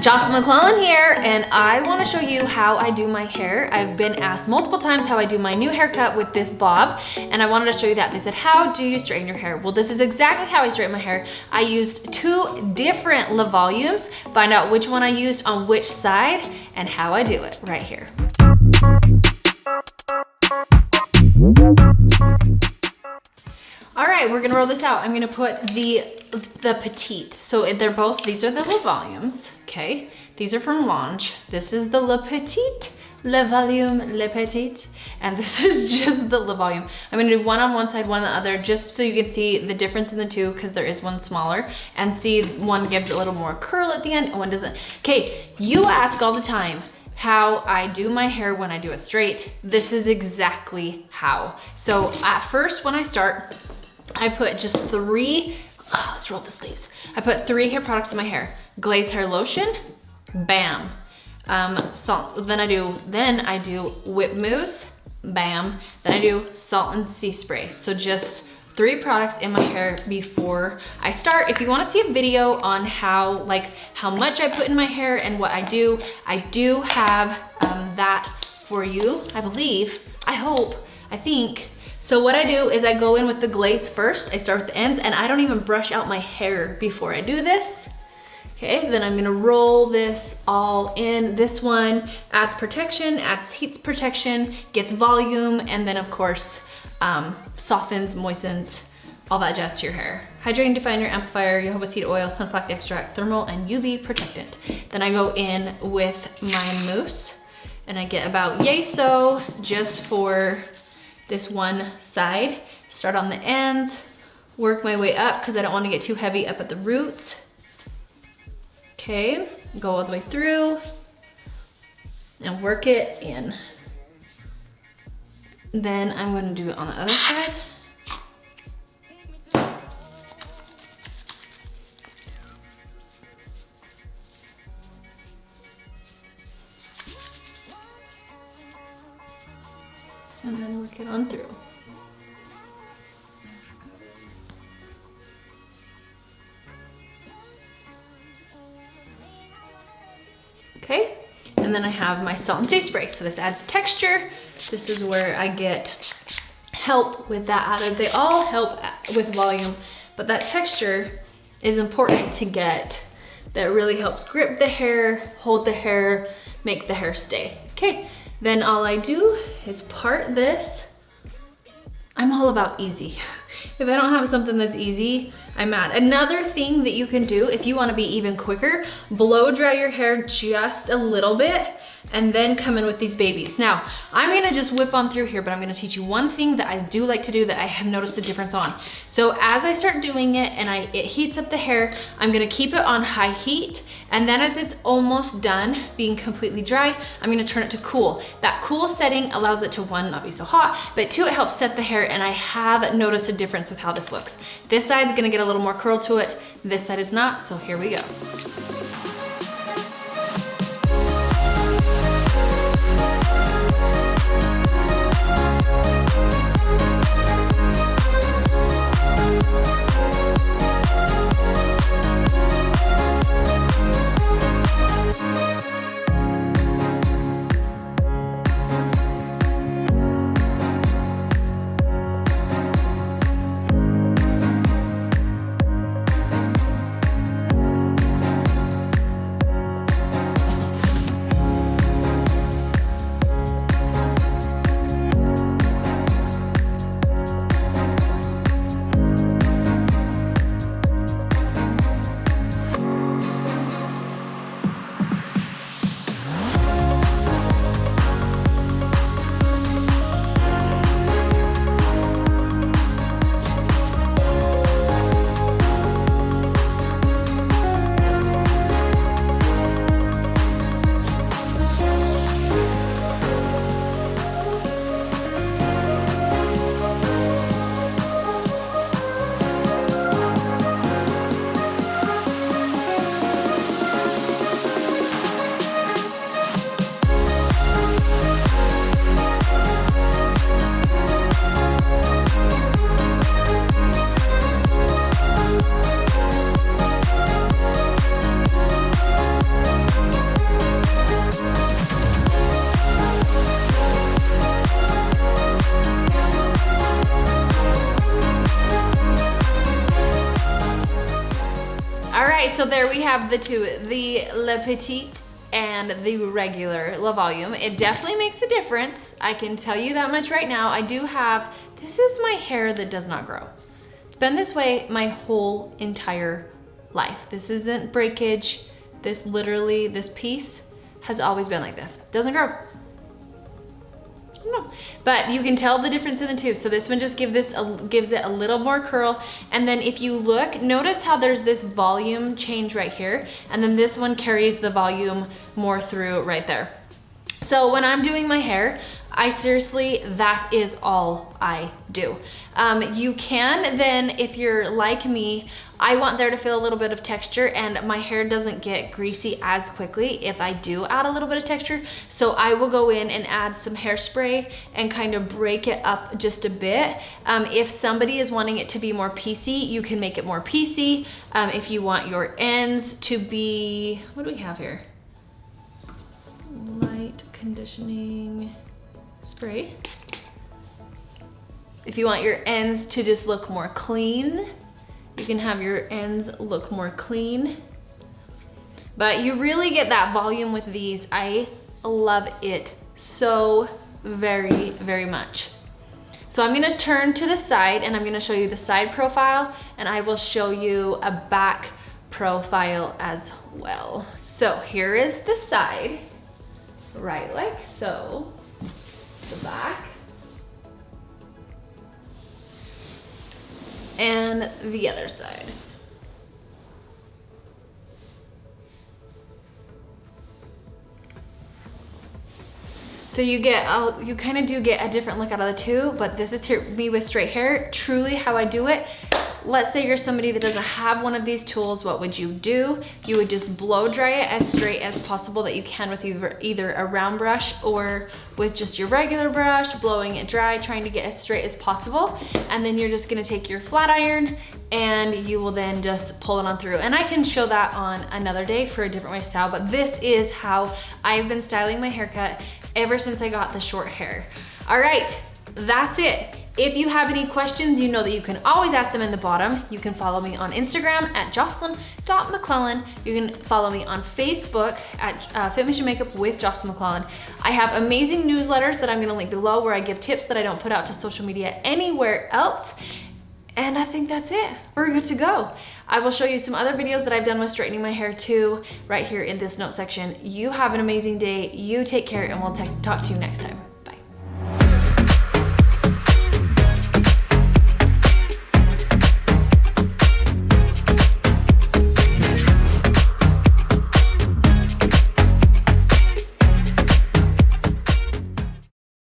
Jocelyn McClellan here, and I want to show you how I do my hair. I've been asked multiple times how I do my new haircut with this bob, and I wanted to show you that. They said, how do you straighten your hair? Well, this is exactly how I straighten my hair. I used 2 different Le Volumes. Find out which one I used on which side and how I do it right here. All right, we're gonna roll this out. I'm gonna put the petite. So they're both, these are the Le Volumes, okay? These are from Lounge. This is the Le Petite, Le Volume, Le Petite, and this is just the Le Volume. I'm gonna do one on one side, one on the other, just so you can see the difference in the two, because there is one smaller, and see one gives a little more curl at the end and one doesn't. Okay, you ask all the time how I do my hair when I do it straight. This is exactly how. So at first, when I start, I put just 3, let's roll the sleeves. I put 3 hair products in my hair. Glaze hair lotion, bam. Salt, then I do whip mousse, bam. Then I do salt and sea spray. So just 3 products in my hair before I start. If you want to see a video on how much I put in my hair and what I do have that for you, I believe, I hope, I think. So what I do is I go in with the glaze first. I start with the ends, and I don't even brush out my hair before I do this. Okay, then I'm gonna roll this all in. This one adds protection, adds heat protection, gets volume, and then of course, softens, moistens, all that jazz to your hair. Hydrating definer, amplifier, jojoba seed oil, sunflower extract, thermal, and UV protectant. Then I go in with my mousse, and I get about yay so just for this one side. Start on the ends, work my way up because I don't want to get too heavy up at the roots. Okay, go all the way through and work it in. Then I'm going to do it on the other side. And then work it on through. Okay, and then I have my salt and sea spray. So this adds texture. This is where I get help with that added. They all help with volume, but that texture is important to get. That really helps grip the hair, hold the hair, make the hair stay. Okay. Then all I do is part this. I'm all about easy. If I don't have something that's easy, I'm mad. Another thing that you can do if you wanna be even quicker, blow dry your hair just a little bit and then come in with these babies. Now, I'm gonna just whip on through here, but I'm gonna teach you one thing that I do like to do that I have noticed a difference on. So as I start doing it and it heats up the hair, I'm gonna keep it on high heat, and then as it's almost done being completely dry, I'm gonna turn it to cool. That cool setting allows it to, 1, not be so hot, but 2, it helps set the hair, and I have noticed a difference with how this looks. This side's gonna get a little more curl to it, this side is not, so here we go. so there we have the two, the Le Petite and the regular Le Volume. It definitely makes a difference. I can tell you that much right now. I do have, this is my hair that does not grow. It's been this way my whole entire life. This isn't breakage. This literally, this piece has always been like this. Doesn't grow. No. But you can tell the difference in the two. So this one just gives it a little more curl. And then if you look, notice how there's this volume change right here. And then this one carries the volume more through right there. So when I'm doing my hair, I seriously, that is all I do. You can then, if you're like me, I want there to feel a little bit of texture, and my hair doesn't get greasy as quickly if I do add a little bit of texture. So I will go in and add some hairspray and kind of break it up just a bit. If somebody is wanting it to be more piecey, you can make it more piecey. If you want your ends to be, what do we have here? Light conditioning spray. If you want your ends to just look more clean, you can have your ends look more clean. But you really get that volume with these. I love it so very, very much. So I'm gonna turn to the side and I'm gonna show you the side profile, and I will show you a back profile as well. So here is the side, right like so. The back and the other side. So you get, you kind of do get a different look out of the two, but this is me with straight hair, truly how I do it. Let's say you're somebody that doesn't have one of these tools, what would you do? You would just blow dry it as straight as possible that you can with either a round brush or with just your regular brush, blowing it dry, trying to get as straight as possible. And then you're just gonna take your flat iron and you will then just pull it on through. And I can show that on another day for a different way style, but this is how I've been styling my haircut ever since I got the short hair. All right, that's it. If you have any questions, you know that you can always ask them in the bottom. You can follow me on Instagram at Jocelyn.McClellan. You can follow me on Facebook at Fit Mission Makeup with Jocelyn McClellan. I have amazing newsletters that I'm gonna link below where I give tips that I don't put out to social media anywhere else. And I think that's it. We're good to go. I will show you some other videos that I've done with straightening my hair too, right here in this note section. You have an amazing day. You take care, and we'll talk to you next time.